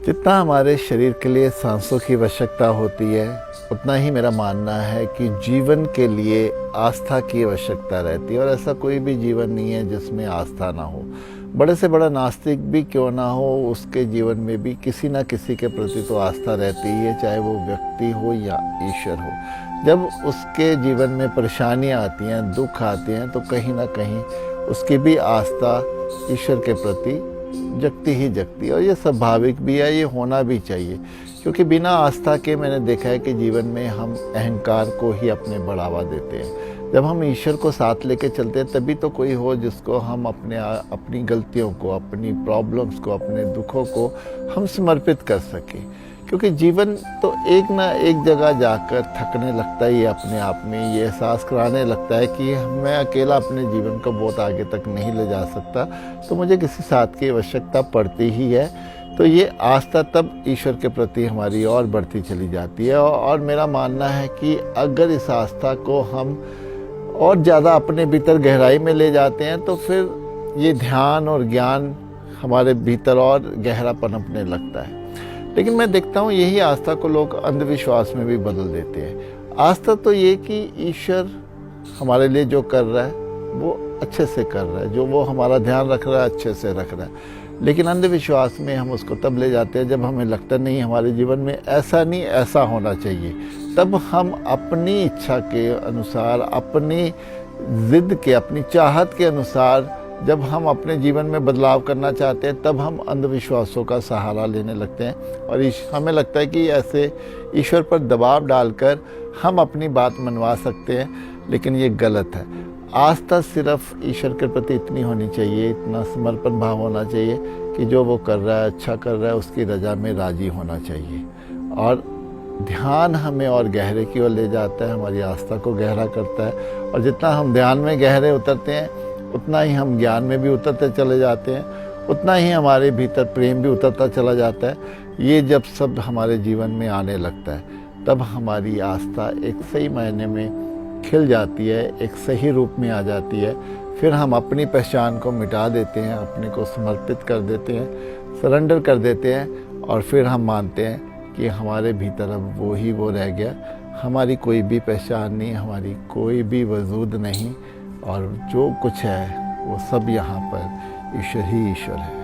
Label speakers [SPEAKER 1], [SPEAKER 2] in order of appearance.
[SPEAKER 1] जितना हमारे शरीर के लिए सांसों की आवश्यकता होती है, उतना ही मेरा मानना है कि जीवन के लिए आस्था की आवश्यकता रहती है। और ऐसा कोई भी जीवन नहीं है जिसमें आस्था ना हो। बड़े से बड़ा नास्तिक भी क्यों ना हो, उसके जीवन में भी किसी न किसी के प्रति तो आस्था रहती ही है, चाहे वो व्यक्ति हो या ईश्वर हो। जब उसके जीवन में परेशानियाँ आती हैं, दुख आते हैं, तो कहीं ना कहीं उसकी भी आस्था ईश्वर के प्रति जगती ही जगती है। और ये स्वाभाविक भी है, ये होना भी चाहिए, क्योंकि बिना आस्था के मैंने देखा है कि जीवन में हम अहंकार को ही अपने बढ़ावा देते हैं। जब हम ईश्वर को साथ लेके चलते हैं तभी तो कोई हो जिसको हम अपनी गलतियों को, अपनी प्रॉब्लम्स को, अपने दुखों को हम समर्पित कर सकें। क्योंकि जीवन तो एक ना एक जगह जाकर थकने लगता है, ये अपने आप में ये एहसास कराने लगता है कि मैं अकेला अपने जीवन को बहुत आगे तक नहीं ले जा सकता, तो मुझे किसी साथ की आवश्यकता पड़ती ही है। तो ये आस्था तब ईश्वर के प्रति हमारी और बढ़ती चली जाती है। और मेरा मानना है कि अगर इस आस्था को हम और ज़्यादा अपने भीतर गहराई में ले जाते हैं तो फिर ये ध्यान और ज्ञान हमारे भीतर और गहरा पनपने लगता है। लेकिन मैं देखता हूँ यही आस्था को लोग अंधविश्वास में भी बदल देते हैं। आस्था तो ये कि ईश्वर हमारे लिए जो कर रहा है वो अच्छे से कर रहा है, जो वो हमारा ध्यान रख रहा है अच्छे से रख रहा है। लेकिन अंधविश्वास में हम उसको तब ले जाते हैं जब हमें लगता नहीं हमारे जीवन में ऐसा नहीं ऐसा होना चाहिए। तब हम अपनी इच्छा के अनुसार, अपनी ज़िद के, अपनी चाहत के अनुसार जब हम अपने जीवन में बदलाव करना चाहते हैं, तब हम अंधविश्वासों का सहारा लेने लगते हैं। और हमें लगता है कि ऐसे ईश्वर पर दबाव डालकर हम अपनी बात मनवा सकते हैं, लेकिन ये गलत है। आस्था सिर्फ ईश्वर के प्रति इतनी होनी चाहिए, इतना समर्पण भाव होना चाहिए कि जो वो कर रहा है, अच्छा कर रहा है, उसकी रजा में राजी होना चाहिए। और ध्यान हमें और गहरे की ओर ले जाता है, हमारी आस्था को गहरा करता है। और जितना हम ध्यान में गहरे उतरते हैं, उतना ही हम ज्ञान में भी उतरते चले जाते हैं, उतना ही हमारे भीतर प्रेम भी उतरता चला जाता है। ये जब सब हमारे जीवन में आने लगता है, तब हमारी आस्था एक सही मायने में खिल जाती है, एक सही रूप में आ जाती है। फिर हम अपनी पहचान को मिटा देते हैं, अपने को समर्पित कर देते हैं, सरेंडर कर देते हैं। और फिर हम मानते हैं कि हमारे भीतर अब वो रह गया, हमारी कोई भी पहचान नहीं, हमारी कोई भी वजूद नहीं, और जो कुछ है वो सब यहाँ पर ईश्वर ही ईश्वर है।